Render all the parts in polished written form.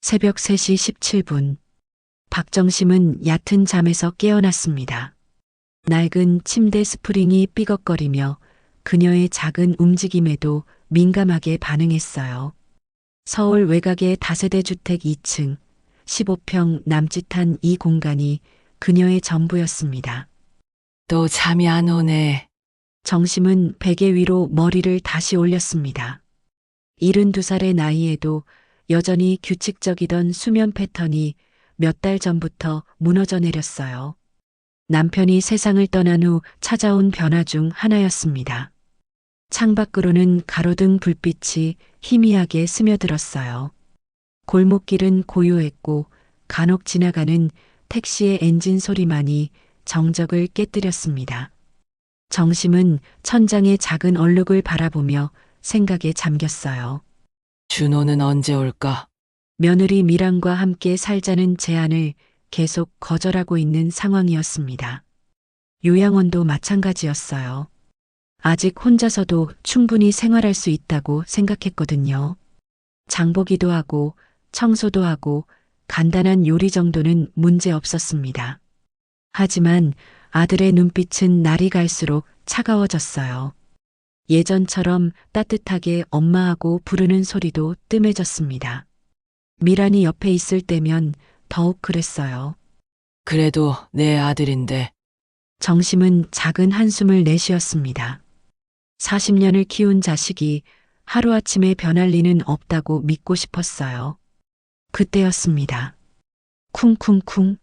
새벽 3시 17분. 박정심은 얕은 잠에서 깨어났습니다. 낡은 침대 스프링이 삐걱거리며 그녀의 작은 움직임에도 민감하게 반응했어요. 서울 외곽의 다세대 주택 2층, 15평 남짓한 이 공간이 그녀의 전부였습니다. 또 잠이 안 오네. 정심은 베개 위로 머리를 다시 올렸습니다. 72살의 나이에도 여전히 규칙적이던 수면 패턴이 몇 달 전부터 무너져 내렸어요. 남편이 세상을 떠난 후 찾아온 변화 중 하나였습니다. 창밖으로는 가로등 불빛이 희미하게 스며들었어요. 골목길은 고요했고 간혹 지나가는 택시의 엔진 소리만이 정적을 깨뜨렸습니다. 정심은 천장의 작은 얼룩을 바라보며 생각에 잠겼어요. 준호는 언제 올까? 며느리 미랑과 함께 살자는 제안을 계속 거절하고 있는 상황이었습니다. 요양원도 마찬가지였어요. 아직 혼자서도 충분히 생활할 수 있다고 생각했거든요. 장보기도 하고 청소도 하고 간단한 요리 정도는 문제 없었습니다. 하지만 아들의 눈빛은 날이 갈수록 차가워졌어요. 예전처럼 따뜻하게 엄마하고 부르는 소리도 뜸해졌습니다. 미란이 옆에 있을 때면 더욱 그랬어요. 그래도 내 아들인데. 정심은 작은 한숨을 내쉬었습니다. 40년을 키운 자식이 하루아침에 변할 리는 없다고 믿고 싶었어요. 그때였습니다. 쿵쿵쿵.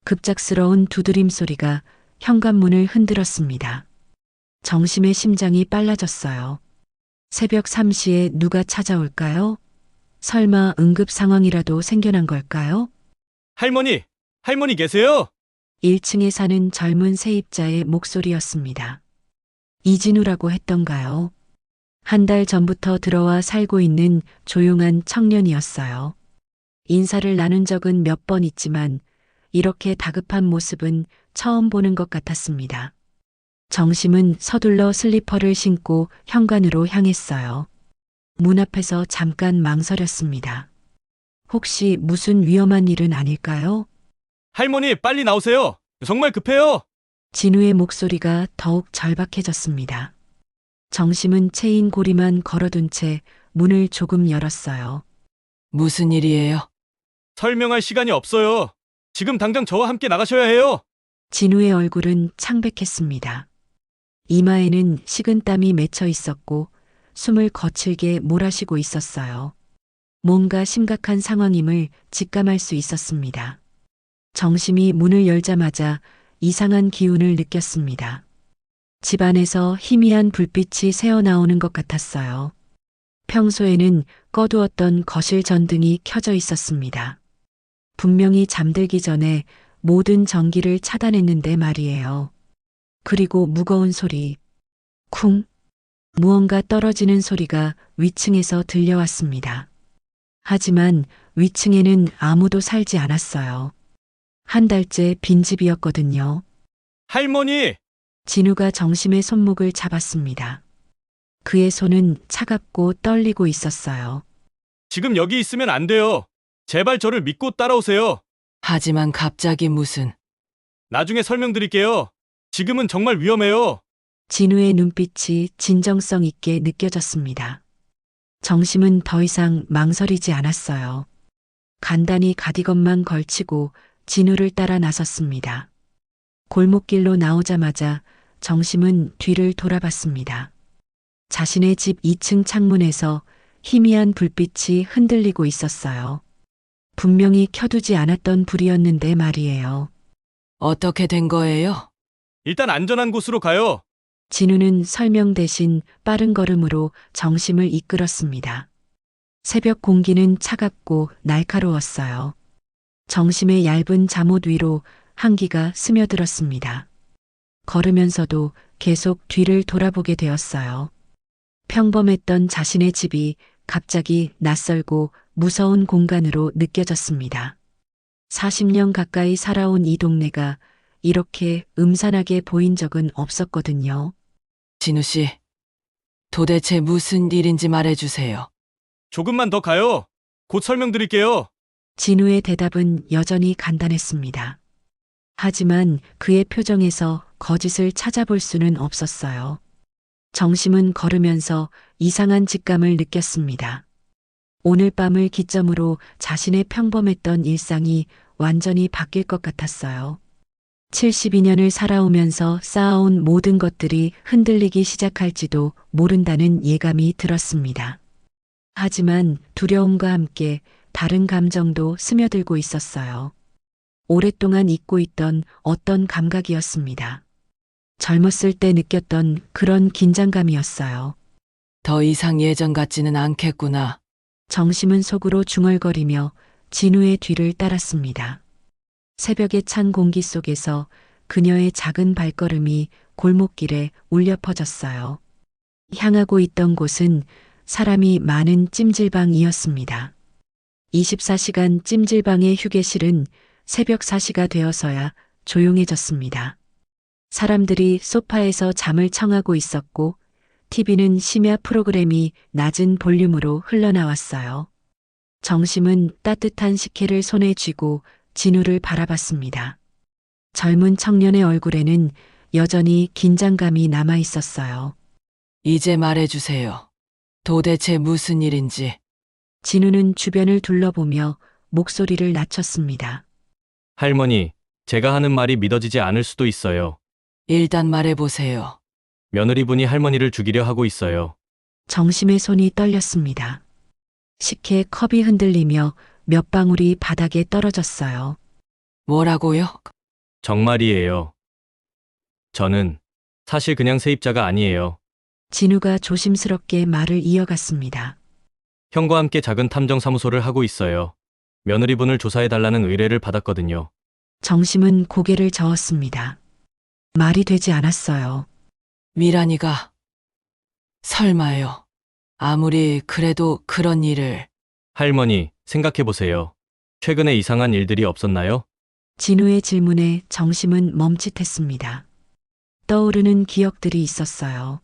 급작스러운 두드림 소리가 현관문을 흔들었습니다. 정심의 심장이 빨라졌어요. 새벽 3시에 누가 찾아올까요? 설마 응급 상황이라도 생겨난 걸까요? 할머니 계세요? 1층에 사는 젊은 세입자의 목소리였습니다. 이진우라고 했던가요? 한 달 전부터 들어와 살고 있는 조용한 청년이었어요. 인사를 나눈 적은 몇 번 있지만 이렇게 다급한 모습은 처음 보는 것 같았습니다. 정심은 서둘러 슬리퍼를 신고 현관으로 향했어요. 문 앞에서 잠깐 망설였습니다. 혹시 무슨 위험한 일은 아닐까요? 할머니 빨리 나오세요. 정말 급해요. 진우의 목소리가 더욱 절박해졌습니다. 정심은 체인 고리만 걸어둔 채 문을 조금 열었어요. 무슨 일이에요? 설명할 시간이 없어요. 지금 당장 저와 함께 나가셔야 해요. 진우의 얼굴은 창백했습니다. 이마에는 식은땀이 맺혀 있었고 숨을 거칠게 몰아쉬고 있었어요. 뭔가 심각한 상황임을 직감할 수 있었습니다. 정심이 문을 열자마자 이상한 기운을 느꼈습니다. 집안에서 희미한 불빛이 새어나오는 것 같았어요. 평소에는 꺼두었던 거실 전등이 켜져 있었습니다. 분명히 잠들기 전에 모든 전기를 차단했는데 말이에요. 그리고 무거운 소리. 쿵. 무언가 떨어지는 소리가 위층에서 들려왔습니다. 하지만 위층에는 아무도 살지 않았어요. 한 달째 빈집이었거든요. 할머니! 진우가 정심의 손목을 잡았습니다. 그의 손은 차갑고 떨리고 있었어요. 지금 여기 있으면 안 돼요. 제발 저를 믿고 따라오세요. 하지만 갑자기 무슨. 나중에 설명드릴게요. 지금은 정말 위험해요. 진우의 눈빛이 진정성 있게 느껴졌습니다. 정심은 더 이상 망설이지 않았어요. 간단히 가디건만 걸치고 진우를 따라 나섰습니다. 골목길로 나오자마자 정심은 뒤를 돌아봤습니다. 자신의 집 2층 창문에서 희미한 불빛이 흔들리고 있었어요. 분명히 켜두지 않았던 불이었는데 말이에요. 어떻게 된 거예요? 일단 안전한 곳으로 가요. 진우는 설명 대신 빠른 걸음으로 정심을 이끌었습니다. 새벽 공기는 차갑고 날카로웠어요. 정심의 얇은 잠옷 위로 한기가 스며들었습니다. 걸으면서도 계속 뒤를 돌아보게 되었어요. 평범했던 자신의 집이 갑자기 낯설고 무서운 공간으로 느껴졌습니다. 40년 가까이 살아온 이 동네가 이렇게 음산하게 보인 적은 없었거든요. 진우 씨, 도대체 무슨 일인지 말해주세요. 조금만 더 가요. 곧 설명드릴게요. 진우의 대답은 여전히 간단했습니다. 하지만 그의 표정에서 거짓을 찾아볼 수는 없었어요. 정심은 걸으면서 이상한 직감을 느꼈습니다. 오늘 밤을 기점으로 자신의 평범했던 일상이 완전히 바뀔 것 같았어요. 72년을 살아오면서 쌓아온 모든 것들이 흔들리기 시작할지도 모른다는 예감이 들었습니다. 하지만 두려움과 함께 다른 감정도 스며들고 있었어요. 오랫동안 잊고 있던 어떤 감각이었습니다. 젊었을 때 느꼈던 그런 긴장감이었어요. 더 이상 예전 같지는 않겠구나. 정심은 속으로 중얼거리며 진우의 뒤를 따랐습니다. 새벽의 찬 공기 속에서 그녀의 작은 발걸음이 골목길에 울려 퍼졌어요. 향하고 있던 곳은 사람이 많은 찜질방이었습니다. 24시간 찜질방의 휴게실은 새벽 4시가 되어서야 조용해졌습니다. 사람들이 소파에서 잠을 청하고 있었고 TV는 심야 프로그램이 낮은 볼륨으로 흘러나왔어요. 정심은 따뜻한 식혜를 손에 쥐고 진우를 바라봤습니다. 젊은 청년의 얼굴에는 여전히 긴장감이 남아 있었어요. 이제 말해주세요. 도대체 무슨 일인지. 진우는 주변을 둘러보며 목소리를 낮췄습니다. 할머니, 제가 하는 말이 믿어지지 않을 수도 있어요. 일단 말해보세요. 며느리분이 할머니를 죽이려 하고 있어요. 정심의 손이 떨렸습니다. 식혜 컵이 흔들리며 몇 방울이 바닥에 떨어졌어요. 뭐라고요? 정말이에요. 저는 사실 그냥 세입자가 아니에요. 진우가 조심스럽게 말을 이어갔습니다. 형과 함께 작은 탐정사무소를 하고 있어요. 며느리분을 조사해달라는 의뢰를 받았거든요. 정심은 고개를 저었습니다. 말이 되지 않았어요. 미란이가. 설마요. 아무리 그래도 그런 일을. 할머니, 생각해보세요. 최근에 이상한 일들이 없었나요? 진우의 질문에 정심은 멈칫했습니다. 떠오르는 기억들이 있었어요.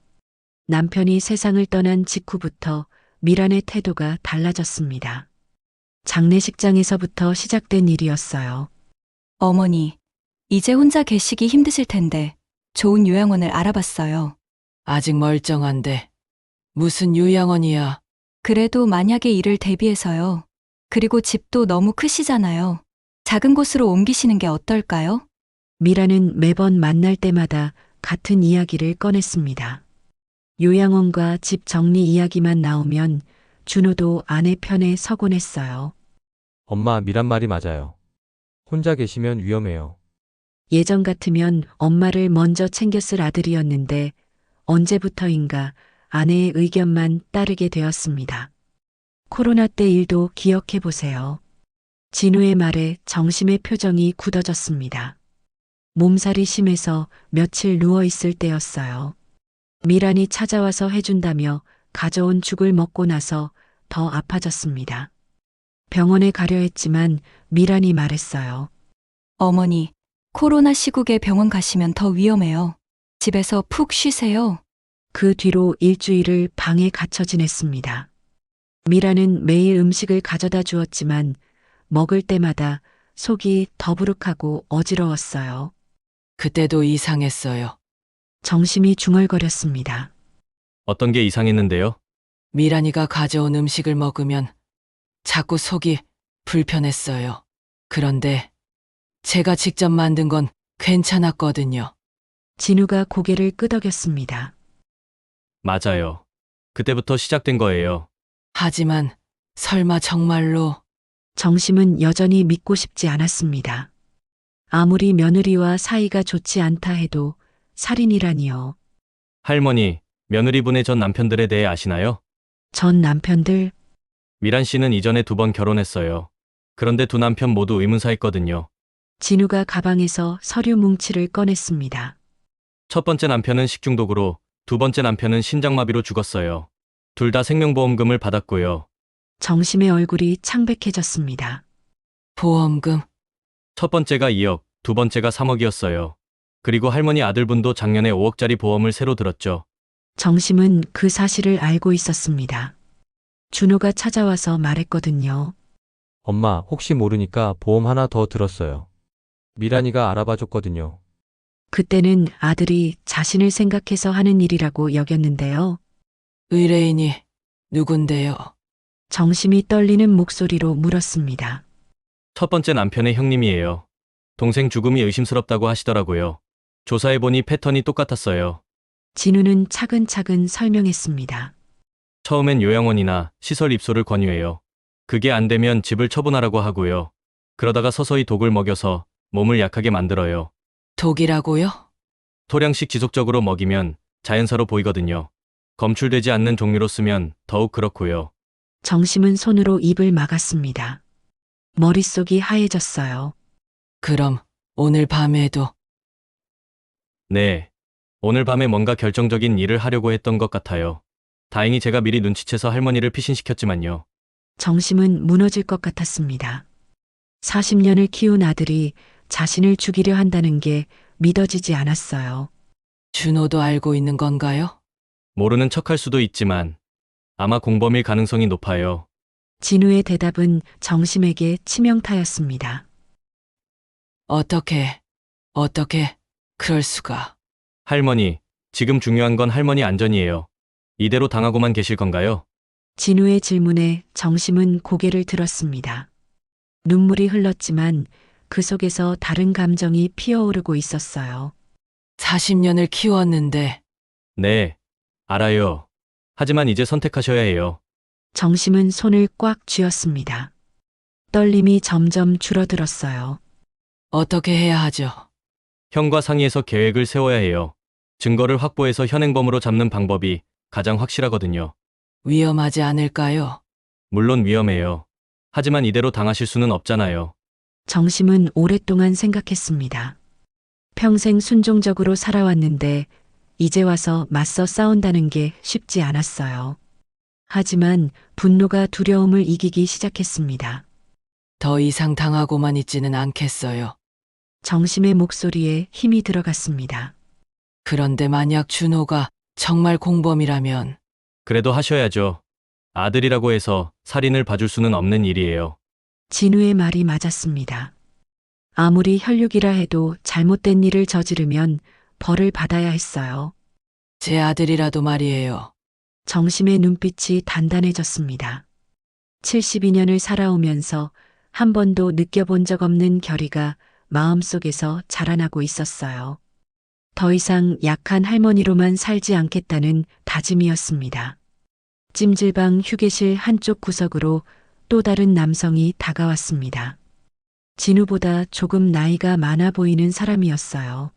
남편이 세상을 떠난 직후부터 미란의 태도가 달라졌습니다. 장례식장에서부터 시작된 일이었어요. 어머니, 이제 혼자 계시기 힘드실 텐데 좋은 요양원을 알아봤어요. 아직 멀쩡한데. 무슨 요양원이야. 그래도 만약의 일을 대비해서요. 그리고 집도 너무 크시잖아요. 작은 곳으로 옮기시는 게 어떨까요? 미라는 매번 만날 때마다 같은 이야기를 꺼냈습니다. 요양원과 집 정리 이야기만 나오면 준호도 아내 편에 서곤 했어요. 엄마, 미란 말이 맞아요. 혼자 계시면 위험해요. 예전 같으면 엄마를 먼저 챙겼을 아들이었는데 언제부터인가 아내의 의견만 따르게 되었습니다. 코로나 때 일도 기억해 보세요. 진우의 말에 정심의 표정이 굳어졌습니다. 몸살이 심해서 며칠 누워 있을 때였어요. 미란이 찾아와서 해준다며 가져온 죽을 먹고 나서 더 아파졌습니다. 병원에 가려 했지만 미란이 말했어요. 어머니, 코로나 시국에 병원 가시면 더 위험해요. 집에서 푹 쉬세요. 그 뒤로 일주일을 방에 갇혀 지냈습니다. 미라는 매일 음식을 가져다 주었지만 먹을 때마다 속이 더부룩하고 어지러웠어요. 그때도 이상했어요. 정심이 중얼거렸습니다. 어떤 게 이상했는데요? 미란이가 가져온 음식을 먹으면 자꾸 속이 불편했어요. 그런데 제가 직접 만든 건 괜찮았거든요. 진우가 고개를 끄덕였습니다. 맞아요. 그때부터 시작된 거예요. 하지만 설마 정말로. 정심은 여전히 믿고 싶지 않았습니다. 아무리 며느리와 사이가 좋지 않다 해도 살인이라니요. 할머니, 며느리분의 전 남편들에 대해 아시나요? 전 남편들, 미란 씨는 이전에 2번 결혼했어요. 그런데 두 남편 모두 의문사했거든요. 진우가 가방에서 서류 뭉치를 꺼냈습니다. 첫 번째 남편은 식중독으로, 두 번째 남편은 신장마비로 죽었어요. 둘 다 생명보험금을 받았고요. 정심의 얼굴이 창백해졌습니다. 보험금. 첫 번째가 2억, 두 번째가 3억이었어요. 그리고 할머니 아들분도 작년에 5억짜리 보험을 새로 들었죠. 정심은 그 사실을 알고 있었습니다. 준호가 찾아와서 말했거든요. 엄마, 혹시 모르니까 보험 하나 더 들었어요. 미란이가 알아봐 줬거든요. 그때는 아들이 자신을 생각해서 하는 일이라고 여겼는데요. 의뢰인이 누군데요? 정심이 떨리는 목소리로 물었습니다. 첫 번째 남편의 형님이에요. 동생 죽음이 의심스럽다고 하시더라고요. 조사해보니 패턴이 똑같았어요. 진우는 차근차근 설명했습니다. 처음엔 요양원이나 시설 입소를 권유해요. 그게 안 되면 집을 처분하라고 하고요. 그러다가 서서히 독을 먹여서 몸을 약하게 만들어요. 독이라고요? 토량씩 지속적으로 먹이면 자연사로 보이거든요. 검출되지 않는 종류로 쓰면 더욱 그렇고요. 정심은 손으로 입을 막았습니다. 머릿속이 하얘졌어요. 그럼 오늘 밤에도 네. 오늘 밤에 뭔가 결정적인 일을 하려고 했던 것 같아요. 다행히 제가 미리 눈치채서 할머니를 피신시켰지만요. 정심은 무너질 것 같았습니다. 40년을 키운 아들이 자신을 죽이려 한다는 게 믿어지지 않았어요. 준호도 알고 있는 건가요? 모르는 척할 수도 있지만 아마 공범일 가능성이 높아요. 진우의 대답은 정심에게 치명타였습니다. 어떻게 그럴 수가. 할머니, 지금 중요한 건 할머니 안전이에요. 이대로 당하고만 계실 건가요? 진우의 질문에 정심은 고개를 들었습니다. 눈물이 흘렀지만 그 속에서 다른 감정이 피어오르고 있었어요. 40년을 키웠는데 네, 알아요. 하지만 이제 선택하셔야 해요. 정심은 손을 꽉 쥐었습니다. 떨림이 점점 줄어들었어요. 어떻게 해야 하죠? 형과 상의해서 계획을 세워야 해요. 증거를 확보해서 현행범으로 잡는 방법이 가장 확실하거든요. 위험하지 않을까요? 물론 위험해요. 하지만 이대로 당하실 수는 없잖아요. 정심은 오랫동안 생각했습니다. 평생 순종적으로 살아왔는데 이제 와서 맞서 싸운다는 게 쉽지 않았어요. 하지만 분노가 두려움을 이기기 시작했습니다. 더 이상 당하고만 있지는 않겠어요. 정심의 목소리에 힘이 들어갔습니다. 그런데 만약 준호가 정말 공범이라면 그래도 하셔야죠. 아들이라고 해서 살인을 봐줄 수는 없는 일이에요. 진우의 말이 맞았습니다. 아무리 혈육이라 해도 잘못된 일을 저지르면 벌을 받아야 했어요. 제 아들이라도 말이에요. 정심의 눈빛이 단단해졌습니다. 72년을 살아오면서 한 번도 느껴본 적 없는 결의가 마음속에서 자라나고 있었어요. 더 이상 약한 할머니로만 살지 않겠다는 다짐이었습니다. 찜질방 휴게실 한쪽 구석으로 또 다른 남성이 다가왔습니다. 진우보다 조금 나이가 많아 보이는 사람이었어요.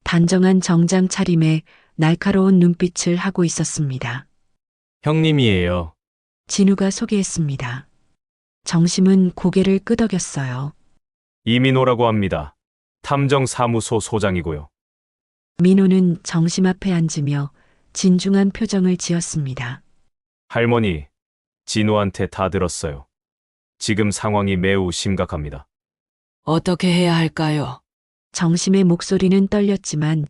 단정한 정장 차림에 날카로운 눈빛을 하고 있었습니다. 형님이에요. 진우가 소개했습니다. 정심은 고개를 끄덕였어요. 이민호라고 합니다. 탐정사무소 소장이고요. 민호는 정심 앞에 앉으며 진중한 표정을 지었습니다. 할머니, 진호한테 다 들었어요. 지금 상황이 매우 심각합니다. 어떻게 해야 할까요? 정심의 목소리는 떨렸지만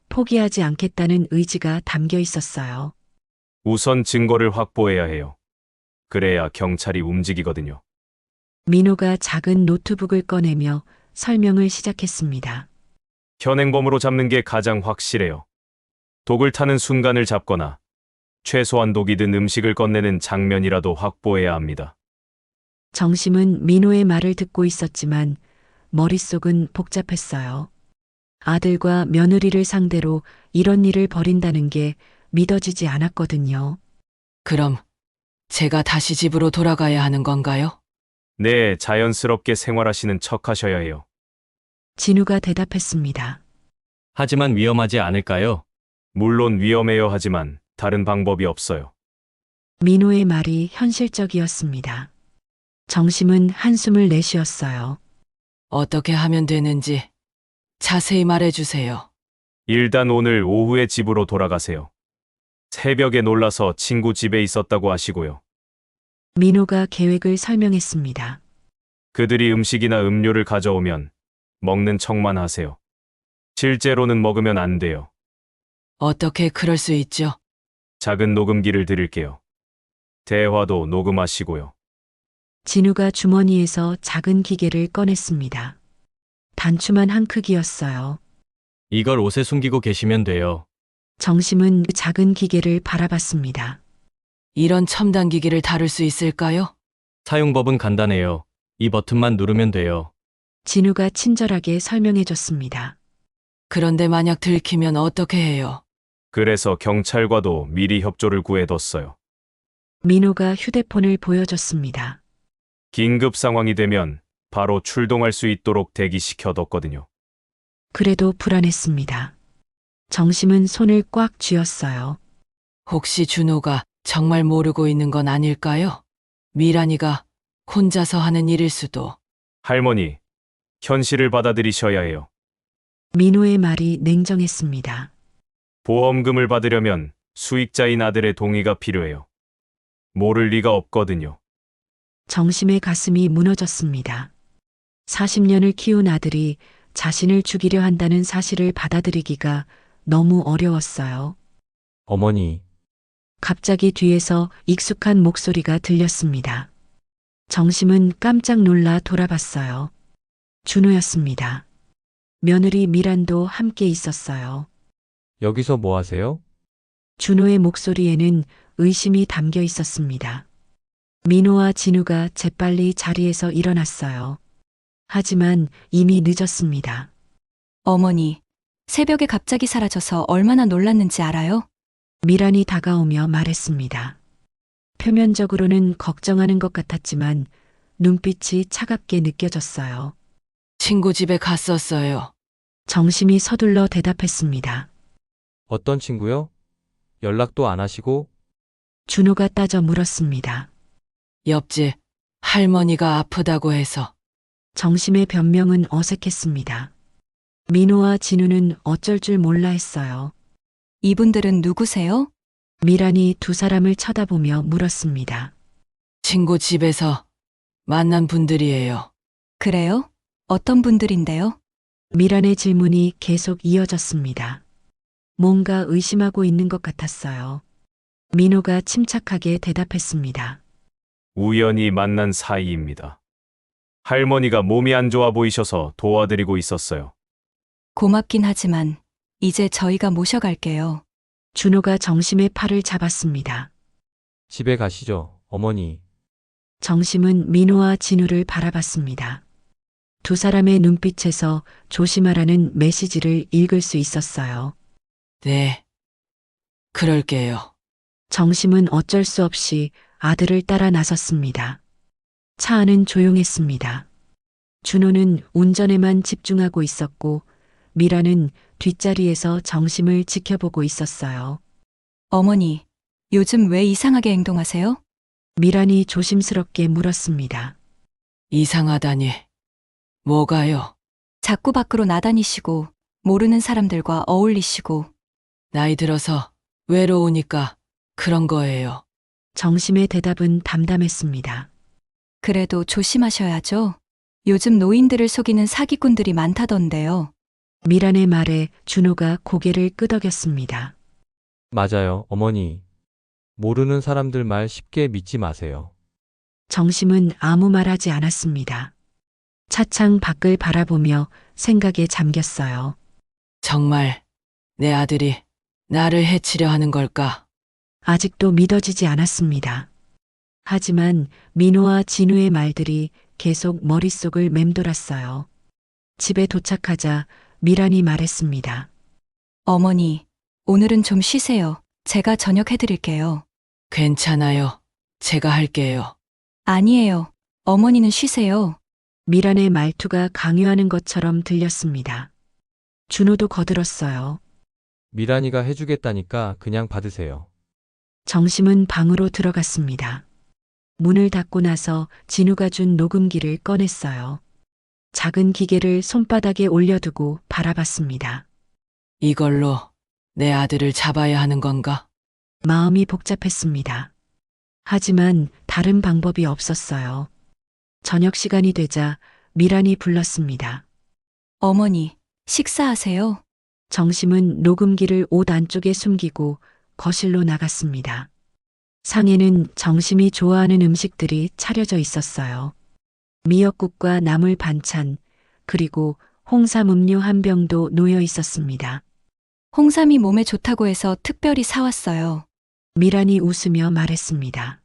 포기하지 않겠다는 의지가 담겨 있었어요. 우선 증거를 확보해야 해요. 그래야 경찰이 움직이거든요. 민호가 작은 노트북을 꺼내며 설명을 시작했습니다. 현행범으로 잡는 게 가장 확실해요. 독을 타는 순간을 잡거나 최소한 독이 든 음식을 건네는 장면이라도 확보해야 합니다. 정심은 민호의 말을 듣고 있었지만 머릿속은 복잡했어요. 아들과 며느리를 상대로 이런 일을 벌인다는 게 믿어지지 않았거든요. 그럼 제가 다시 집으로 돌아가야 하는 건가요? 네, 자연스럽게 생활하시는 척 하셔야 해요. 진우가 대답했습니다. 하지만 위험하지 않을까요? 물론 위험해요 하지만 다른 방법이 없어요. 민호의 말이 현실적이었습니다. 정심은 한숨을 내쉬었어요. 어떻게 하면 되는지 자세히 말해주세요. 일단 오늘 오후에 집으로 돌아가세요. 새벽에 놀라서 친구 집에 있었다고 하시고요. 민호가 계획을 설명했습니다. 그들이 음식이나 음료를 가져오면 먹는 척만 하세요. 실제로는 먹으면 안 돼요. 어떻게 그럴 수 있죠? 작은 녹음기를 드릴게요. 대화도 녹음하시고요. 진우가 주머니에서 작은 기계를 꺼냈습니다. 단추만 한 크기였어요. 이걸 옷에 숨기고 계시면 돼요. 정심은 그 작은 기계를 바라봤습니다. 이런 첨단 기기를 다룰 수 있을까요? 사용법은 간단해요. 이 버튼만 누르면 돼요. 진우가 친절하게 설명해 줬습니다. 그런데 만약 들키면 어떻게 해요? 그래서 경찰과도 미리 협조를 구해뒀어요. 민호가 휴대폰을 보여줬습니다. 긴급 상황이 되면 바로 출동할 수 있도록 대기시켜뒀거든요. 그래도 불안했습니다. 정심은 손을 꽉 쥐었어요. 혹시 준호가 정말 모르고 있는 건 아닐까요? 미란이가 혼자서 하는 일일 수도. 할머니, 현실을 받아들이셔야 해요. 민호의 말이 냉정했습니다. 보험금을 받으려면 수익자인 아들의 동의가 필요해요. 모를 리가 없거든요. 정심의 가슴이 무너졌습니다. 40년을 키운 아들이 자신을 죽이려 한다는 사실을 받아들이기가 너무 어려웠어요. 어머니, 갑자기 뒤에서 익숙한 목소리가 들렸습니다. 정심은 깜짝 놀라 돌아봤어요. 준호였습니다. 며느리 미란도 함께 있었어요. 여기서 뭐 하세요? 준호의 목소리에는 의심이 담겨 있었습니다. 민호와 진우가 재빨리 자리에서 일어났어요. 하지만 이미 늦었습니다. 어머니, 새벽에 갑자기 사라져서 얼마나 놀랐는지 알아요? 미란이 다가오며 말했습니다. 표면적으로는 걱정하는 것 같았지만 눈빛이 차갑게 느껴졌어요. 친구 집에 갔었어요. 정심이 서둘러 대답했습니다. 어떤 친구요? 연락도 안 하시고? 준호가 따져 물었습니다. 옆집 할머니가 아프다고 해서. 정심의 변명은 어색했습니다. 민호와 진우는 어쩔 줄 몰라 했어요. 이분들은 누구세요? 미란이 두 사람을 쳐다보며 물었습니다. 친구 집에서 만난 분들이에요. 그래요? 어떤 분들인데요? 미란의 질문이 계속 이어졌습니다. 뭔가 의심하고 있는 것 같았어요. 민호가 침착하게 대답했습니다. 우연히 만난 사이입니다. 할머니가 몸이 안 좋아 보이셔서 도와드리고 있었어요. 고맙긴 하지만 이제 저희가 모셔갈게요. 준호가 정심의 팔을 잡았습니다. 집에 가시죠, 어머니. 정심은 민호와 진우를 바라봤습니다. 두 사람의 눈빛에서 조심하라는 메시지를 읽을 수 있었어요. 네. 그럴게요. 정심은 어쩔 수 없이 아들을 따라 나섰습니다. 차 안은 조용했습니다. 준호는 운전에만 집중하고 있었고 미라는 뒷자리에서 정심을 지켜보고 있었어요. 어머니, 요즘 왜 이상하게 행동하세요? 미란이 조심스럽게 물었습니다. 이상하다니. 뭐가요? 자꾸 밖으로 나다니시고 모르는 사람들과 어울리시고 나이 들어서 외로우니까 그런 거예요. 정심의 대답은 담담했습니다. 그래도 조심하셔야죠. 요즘 노인들을 속이는 사기꾼들이 많다던데요. 미란의 말에 준호가 고개를 끄덕였습니다. 맞아요, 어머니. 모르는 사람들 말 쉽게 믿지 마세요. 정심은 아무 말하지 않았습니다. 차창 밖을 바라보며 생각에 잠겼어요. 정말 내 아들이 나를 해치려 하는 걸까? 아직도 믿어지지 않았습니다. 하지만 민호와 진우의 말들이 계속 머릿속을 맴돌았어요. 집에 도착하자 미란이 말했습니다. 어머니, 오늘은 좀 쉬세요. 제가 저녁 해드릴게요. 괜찮아요. 제가 할게요. 아니에요. 어머니는 쉬세요. 미란의 말투가 강요하는 것처럼 들렸습니다. 준호도 거들었어요. 미란이가 해주겠다니까 그냥 받으세요. 정심은 방으로 들어갔습니다. 문을 닫고 나서 진우가 준 녹음기를 꺼냈어요. 작은 기계를 손바닥에 올려두고 바라봤습니다. 이걸로 내 아들을 잡아야 하는 건가? 마음이 복잡했습니다. 하지만 다른 방법이 없었어요. 저녁 시간이 되자 미란이 불렀습니다. 어머니, 식사하세요. 정심은 녹음기를 옷 안쪽에 숨기고 거실로 나갔습니다. 상에는 정심이 좋아하는 음식들이 차려져 있었어요. 미역국과 나물 반찬, 그리고 홍삼 음료 한 병도 놓여 있었습니다. 홍삼이 몸에 좋다고 해서 특별히 사왔어요. 미란이 웃으며 말했습니다.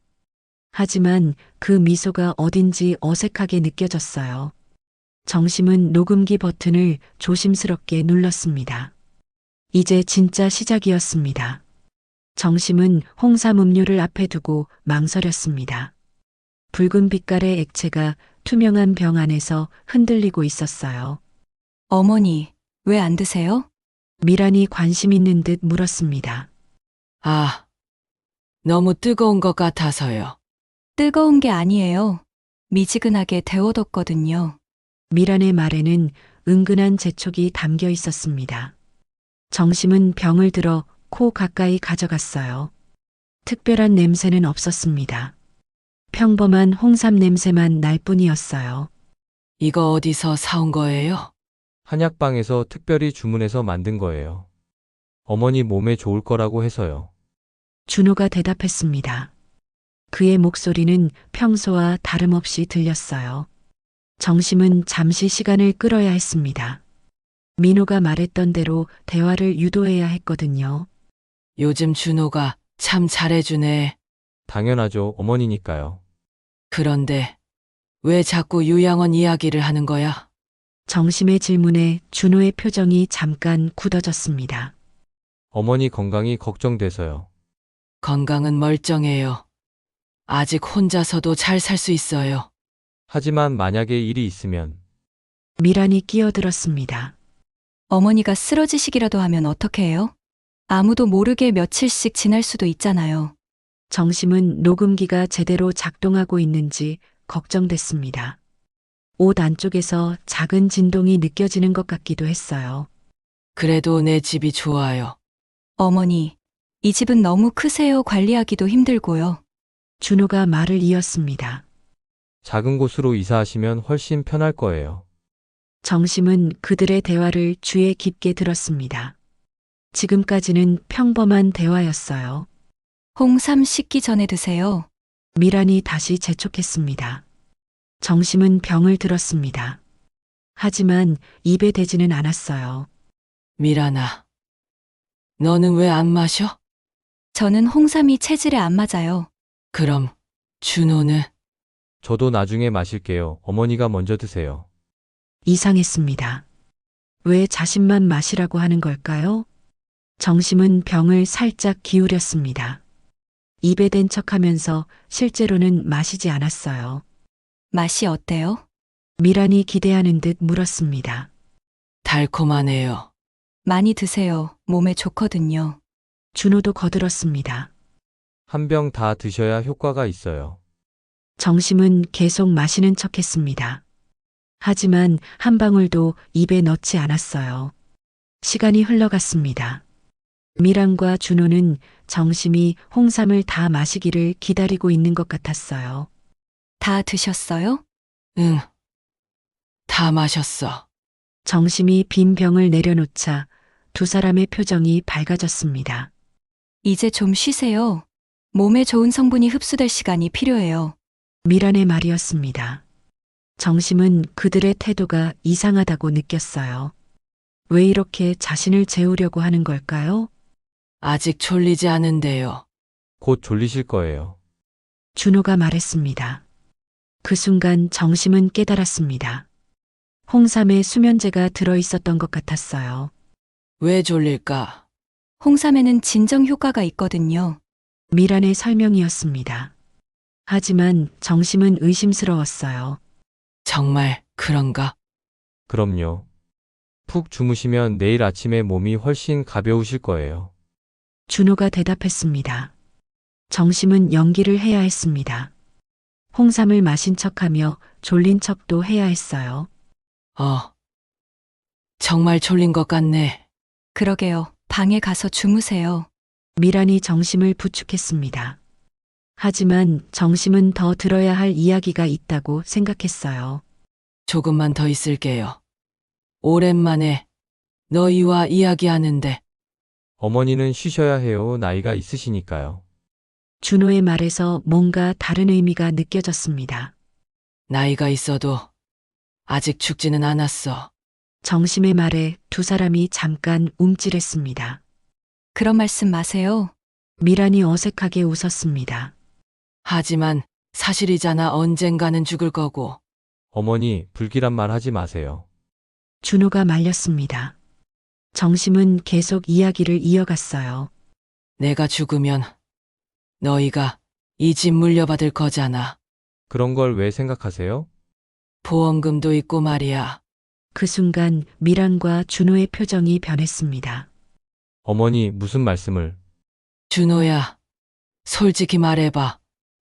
하지만 그 미소가 어딘지 어색하게 느껴졌어요. 정심은 녹음기 버튼을 조심스럽게 눌렀습니다. 이제 진짜 시작이었습니다. 정심은 홍삼 음료를 앞에 두고 망설였습니다. 붉은 빛깔의 액체가 투명한 병 안에서 흔들리고 있었어요. 어머니, 왜 안 드세요? 미란이 관심 있는 듯 물었습니다. 아, 너무 뜨거운 것 같아서요. 뜨거운 게 아니에요. 미지근하게 데워뒀거든요. 미란의 말에는 은근한 재촉이 담겨 있었습니다. 정심은 병을 들어 코 가까이 가져갔어요. 특별한 냄새는 없었습니다. 평범한 홍삼 냄새만 날 뿐이었어요. 이거 어디서 사온 거예요? 한약방에서 특별히 주문해서 만든 거예요. 어머니 몸에 좋을 거라고 해서요. 준호가 대답했습니다. 그의 목소리는 평소와 다름없이 들렸어요. 정심은 잠시 시간을 끌어야 했습니다. 민호가 말했던 대로 대화를 유도해야 했거든요. 요즘 준호가 참 잘해주네. 당연하죠. 어머니니까요. 그런데 왜 자꾸 요양원 이야기를 하는 거야? 정심의 질문에 준호의 표정이 잠깐 굳어졌습니다. 어머니 건강이 걱정돼서요. 건강은 멀쩡해요. 아직 혼자서도 잘 살 수 있어요. 하지만 만약에 일이 있으면 미란이 끼어들었습니다. 어머니가 쓰러지시기라도 하면 어떻게 해요? 아무도 모르게 며칠씩 지날 수도 있잖아요. 정심은 녹음기가 제대로 작동하고 있는지 걱정됐습니다. 옷 안쪽에서 작은 진동이 느껴지는 것 같기도 했어요. 그래도 내 집이 좋아요. 어머니, 이 집은 너무 크세요. 관리하기도 힘들고요. 준호가 말을 이었습니다. 작은 곳으로 이사하시면 훨씬 편할 거예요. 정심은 그들의 대화를 귀에 깊게 들었습니다. 지금까지는 평범한 대화였어요. 홍삼 식기 전에 드세요. 미란이 다시 재촉했습니다. 정심은 병을 들었습니다. 하지만 입에 대지는 않았어요. 미란아, 너는 왜 안 마셔? 저는 홍삼이 체질에 안 맞아요. 그럼 준호는? 저도 나중에 마실게요. 어머니가 먼저 드세요. 이상했습니다. 왜 자신만 마시라고 하는 걸까요? 정심은 병을 살짝 기울였습니다. 입에 댄 척하면서 실제로는 마시지 않았어요. 맛이 어때요? 미란이 기대하는 듯 물었습니다. 달콤하네요. 많이 드세요. 몸에 좋거든요. 준호도 거들었습니다. 한 병 다 드셔야 효과가 있어요. 정심은 계속 마시는 척 했습니다. 하지만 한 방울도 입에 넣지 않았어요. 시간이 흘러갔습니다. 미란과 준호는 정심이 홍삼을 다 마시기를 기다리고 있는 것 같았어요. 다 드셨어요? 응. 다 마셨어. 정심이 빈 병을 내려놓자 두 사람의 표정이 밝아졌습니다. 이제 좀 쉬세요. 몸에 좋은 성분이 흡수될 시간이 필요해요. 미란의 말이었습니다. 정심은 그들의 태도가 이상하다고 느꼈어요. 왜 이렇게 자신을 재우려고 하는 걸까요? 아직 졸리지 않은데요. 곧 졸리실 거예요. 준호가 말했습니다. 그 순간 정심은 깨달았습니다. 홍삼에 수면제가 들어있었던 것 같았어요. 왜 졸릴까? 홍삼에는 진정 효과가 있거든요. 미란의 설명이었습니다. 하지만 정심은 의심스러웠어요. 정말 그런가? 그럼요. 푹 주무시면 내일 아침에 몸이 훨씬 가벼우실 거예요. 준호가 대답했습니다. 정심은 연기를 해야 했습니다. 홍삼을 마신 척하며 졸린 척도 해야 했어요. 정말 졸린 것 같네. 그러게요. 방에 가서 주무세요. 미란이 정심을 부축했습니다. 하지만 정심은 더 들어야 할 이야기가 있다고 생각했어요. 조금만 더 있을게요. 오랜만에 너희와 이야기하는데 어머니는 쉬셔야 해요. 나이가 있으시니까요. 준호의 말에서 뭔가 다른 의미가 느껴졌습니다. 나이가 있어도 아직 죽지는 않았어. 정심의 말에 두 사람이 잠깐 움찔했습니다. 그런 말씀 마세요. 미란이 어색하게 웃었습니다. 하지만 사실이잖아. 언젠가는 죽을 거고. 어머니, 불길한 말 하지 마세요. 준호가 말렸습니다. 정심은 계속 이야기를 이어갔어요. 내가 죽으면 너희가 이 집 물려받을 거잖아. 그런 걸 왜 생각하세요? 보험금도 있고 말이야. 그 순간 미란과 준호의 표정이 변했습니다. 어머니, 무슨 말씀을? 준호야, 솔직히 말해봐.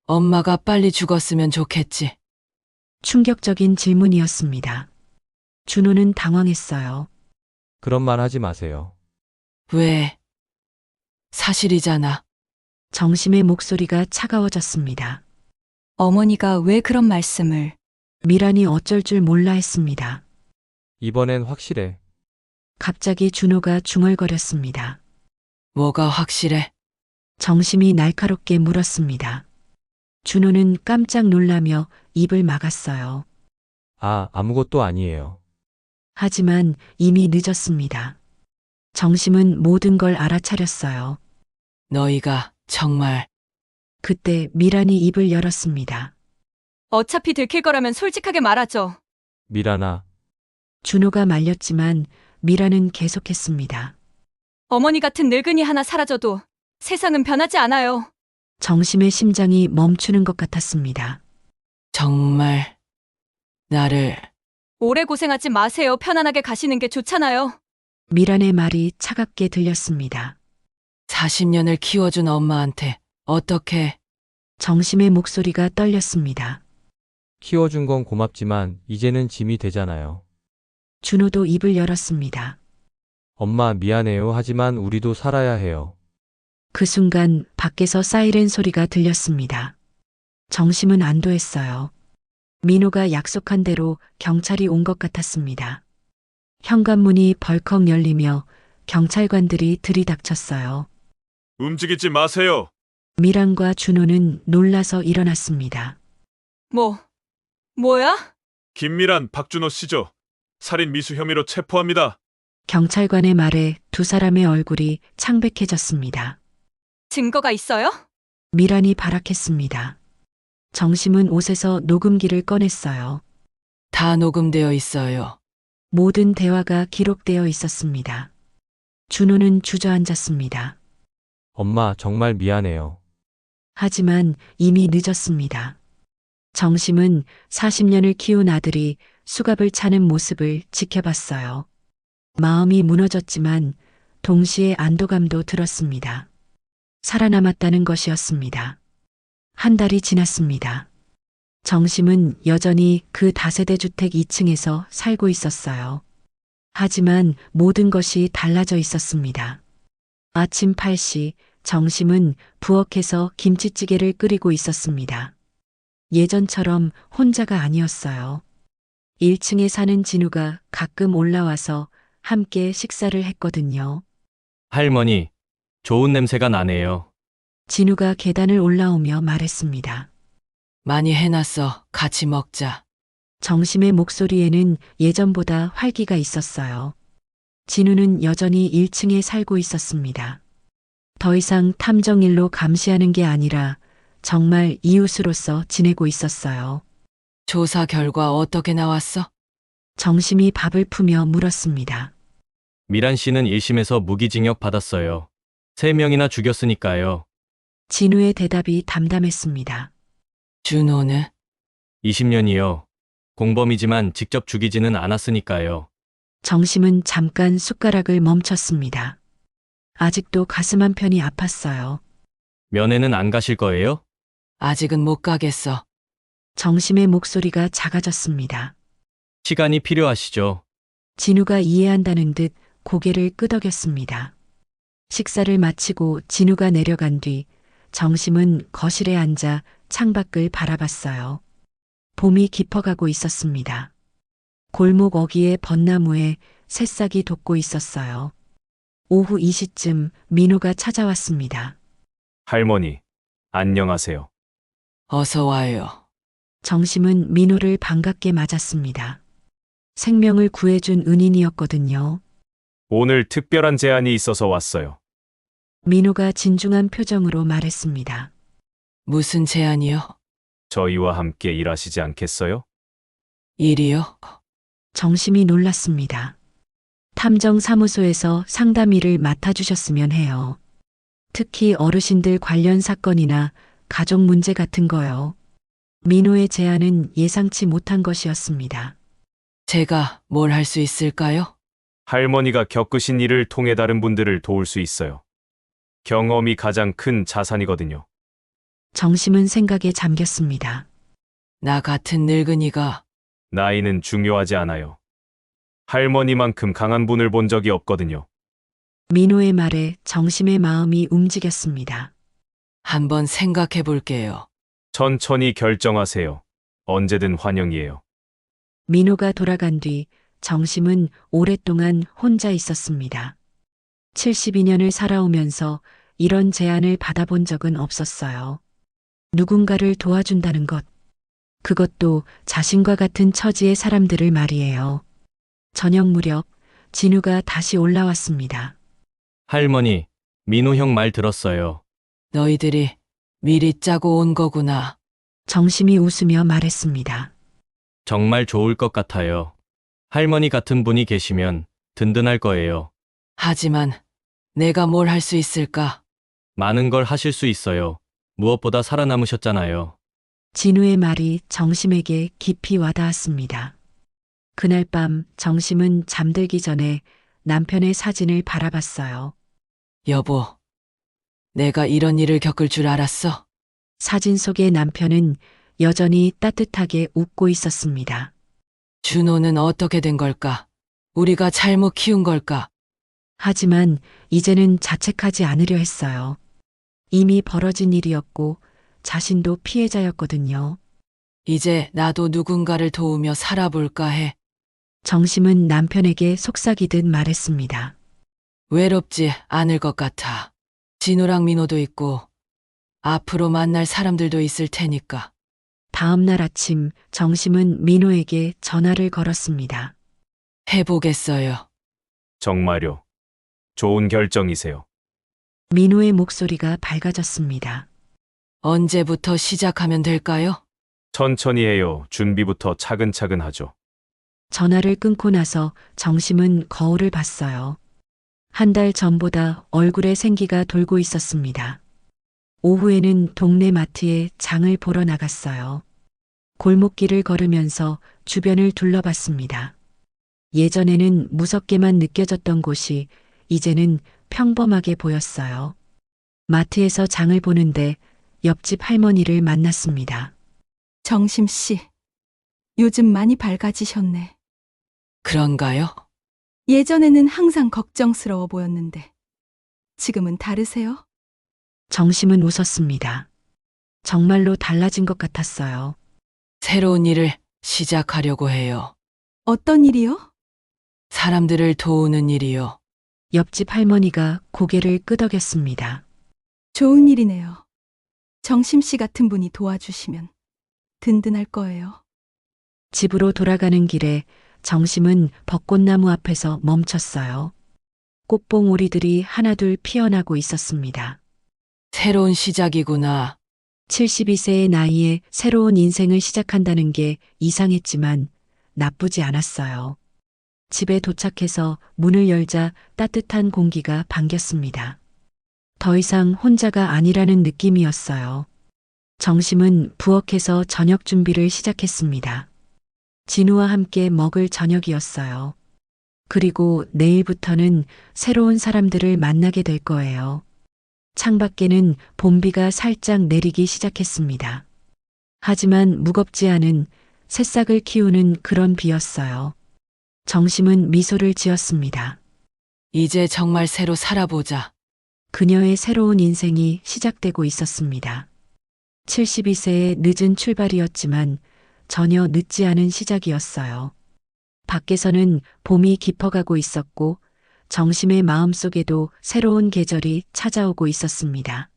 엄마가 빨리 죽었으면 좋겠지. 충격적인 질문이었습니다. 준호는 당황했어요. 그런 말 하지 마세요. 왜? 사실이잖아. 정심의 목소리가 차가워졌습니다. 어머니가 왜 그런 말씀을? 미란이 어쩔 줄 몰라 했습니다. 이번엔 확실해. 갑자기 준호가 중얼거렸습니다. 뭐가 확실해? 정심이 날카롭게 물었습니다. 준호는 깜짝 놀라며 입을 막았어요. 아, 아무것도 아니에요. 하지만 이미 늦었습니다. 정심은 모든 걸 알아차렸어요. 너희가 정말 그때 미란이 입을 열었습니다. 어차피 들킬 거라면 솔직하게 말하죠. 미란아, 준호가 말렸지만 미란은 계속했습니다. 어머니 같은 늙은이 하나 사라져도 세상은 변하지 않아요. 정심의 심장이 멈추는 것 같았습니다. 정말 나를 오래 고생하지 마세요. 편안하게 가시는 게 좋잖아요. 미란의 말이 차갑게 들렸습니다. 40년을 키워준 엄마한테 어떻게 정심의 목소리가 떨렸습니다. 키워준 건 고맙지만 이제는 짐이 되잖아요. 준호도 입을 열었습니다. 엄마 미안해요. 하지만 우리도 살아야 해요. 그 순간 밖에서 사이렌 소리가 들렸습니다. 정심은 안도했어요. 민호가 약속한 대로 경찰이 온 것 같았습니다. 현관문이 벌컥 열리며 경찰관들이 들이닥쳤어요. 움직이지 마세요. 미란과 준호는 놀라서 일어났습니다. 뭐야? 김미란, 박준호 씨죠. 살인 미수 혐의로 체포합니다. 경찰관의 말에 두 사람의 얼굴이 창백해졌습니다. 증거가 있어요? 미란이 발악했습니다. 정심은 옷에서 녹음기를 꺼냈어요. 다 녹음되어 있어요. 모든 대화가 기록되어 있었습니다. 준호는 주저앉았습니다. 엄마, 정말 미안해요. 하지만 이미 늦었습니다. 정심은 40년을 키운 아들이 수갑을 차는 모습을 지켜봤어요. 마음이 무너졌지만 동시에 안도감도 들었습니다. 살아남았다는 것이었습니다. 한 달이 지났습니다. 정심은 여전히 그 다세대 주택 2층에서 살고 있었어요. 하지만 모든 것이 달라져 있었습니다. 아침 8시 정심은 부엌에서 김치찌개를 끓이고 있었습니다. 예전처럼 혼자가 아니었어요. 1층에 사는 진우가 가끔 올라와서 함께 식사를 했거든요. 할머니, 좋은 냄새가 나네요. 진우가 계단을 올라오며 말했습니다. 많이 해놨어. 같이 먹자. 정심의 목소리에는 예전보다 활기가 있었어요. 진우는 여전히 1층에 살고 있었습니다. 더 이상 탐정일로 감시하는 게 아니라 정말 이웃으로서 지내고 있었어요. 조사 결과 어떻게 나왔어? 정심이 밥을 푸며 물었습니다. 미란 씨는 1심에서 무기징역 받았어요. 3명이나 죽였으니까요. 진우의 대답이 담담했습니다. 준호는 20년이요. 공범이지만 직접 죽이지는 않았으니까요. 정심은 잠깐 숟가락을 멈췄습니다. 아직도 가슴 한편이 아팠어요. 면회는 안 가실 거예요? 아직은 못 가겠어. 정심의 목소리가 작아졌습니다. 시간이 필요하시죠. 진우가 이해한다는 듯 고개를 끄덕였습니다. 식사를 마치고 진우가 내려간 뒤 정심은 거실에 앉아 창밖을 바라봤어요. 봄이 깊어가고 있었습니다. 골목 어귀의 벚나무에 새싹이 돋고 있었어요. 오후 2시쯤 민호가 찾아왔습니다. 할머니, 안녕하세요. 어서 와요. 정심은 민호를 반갑게 맞았습니다. 생명을 구해준 은인이었거든요. 오늘 특별한 제안이 있어서 왔어요. 민호가 진중한 표정으로 말했습니다. 무슨 제안이요? 저희와 함께 일하시지 않겠어요? 일이요? 정심이 놀랐습니다. 탐정사무소에서 상담 일을 맡아주셨으면 해요. 특히 어르신들 관련 사건이나 가족 문제 같은 거요. 민호의 제안은 예상치 못한 것이었습니다. 제가 뭘 할 수 있을까요? 할머니가 겪으신 일을 통해 다른 분들을 도울 수 있어요. 경험이 가장 큰 자산이거든요. 정심은 생각에 잠겼습니다. 나 같은 늙은이가 나이는 중요하지 않아요. 할머니만큼 강한 분을 본 적이 없거든요. 민호의 말에 정심의 마음이 움직였습니다. 한번 생각해 볼게요. 천천히 결정하세요. 언제든 환영이에요. 민호가 돌아간 뒤 정심은 오랫동안 혼자 있었습니다. 72년을 살아오면서 이런 제안을 받아본 적은 없었어요. 누군가를 도와준다는 것. 그것도 자신과 같은 처지의 사람들을 말이에요. 저녁 무렵 진우가 다시 올라왔습니다. 할머니, 민호 형 말 들었어요. 너희들이 미리 짜고 온 거구나. 정심이 웃으며 말했습니다. 정말 좋을 것 같아요. 할머니 같은 분이 계시면 든든할 거예요. 하지만 내가 뭘 할 수 있을까? 많은 걸 하실 수 있어요. 무엇보다 살아남으셨잖아요. 진우의 말이 정심에게 깊이 와닿았습니다. 그날 밤 정심은 잠들기 전에 남편의 사진을 바라봤어요. 여보, 내가 이런 일을 겪을 줄 알았어? 사진 속의 남편은 여전히 따뜻하게 웃고 있었습니다. 준호는 어떻게 된 걸까? 우리가 잘못 키운 걸까? 하지만 이제는 자책하지 않으려 했어요. 이미 벌어진 일이었고 자신도 피해자였거든요. 이제 나도 누군가를 도우며 살아볼까 해. 정심은 남편에게 속삭이듯 말했습니다. 외롭지 않을 것 같아. 진우랑 민호도 있고 앞으로 만날 사람들도 있을 테니까. 다음 날 아침 정심은 민호에게 전화를 걸었습니다. 해보겠어요. 정말요. 좋은 결정이세요. 민호의 목소리가 밝아졌습니다. 언제부터 시작하면 될까요? 천천히 해요. 준비부터 차근차근 하죠. 전화를 끊고 나서 정심은 거울을 봤어요. 한 달 전보다 얼굴에 생기가 돌고 있었습니다. 오후에는 동네 마트에 장을 보러 나갔어요. 골목길을 걸으면서 주변을 둘러봤습니다. 예전에는 무섭게만 느껴졌던 곳이 이제는 평범하게 보였어요. 마트에서 장을 보는데 옆집 할머니를 만났습니다. 정심 씨, 요즘 많이 밝아지셨네. 그런가요? 예전에는 항상 걱정스러워 보였는데 지금은 다르세요? 정심은 웃었습니다. 정말로 달라진 것 같았어요. 새로운 일을 시작하려고 해요. 어떤 일이요? 사람들을 도우는 일이요. 옆집 할머니가 고개를 끄덕였습니다. 좋은 일이네요. 정심 씨 같은 분이 도와주시면 든든할 거예요. 집으로 돌아가는 길에 정심은 벚꽃나무 앞에서 멈췄어요. 꽃봉오리들이 하나둘 피어나고 있었습니다. 새로운 시작이구나. 72세의 나이에 새로운 인생을 시작한다는 게 이상했지만 나쁘지 않았어요. 집에 도착해서 문을 열자 따뜻한 공기가 반겼습니다. 더 이상 혼자가 아니라는 느낌이었어요. 정심은 부엌에서 저녁 준비를 시작했습니다. 진우와 함께 먹을 저녁이었어요. 그리고 내일부터는 새로운 사람들을 만나게 될 거예요. 창밖에는 봄비가 살짝 내리기 시작했습니다. 하지만 무겁지 않은 새싹을 키우는 그런 비였어요. 정심은 미소를 지었습니다. 이제 정말 새로 살아보자. 그녀의 새로운 인생이 시작되고 있었습니다. 72세의 늦은 출발이었지만 전혀 늦지 않은 시작이었어요. 밖에서는 봄이 깊어가고 있었고 정심의 마음속에도 새로운 계절이 찾아오고 있었습니다.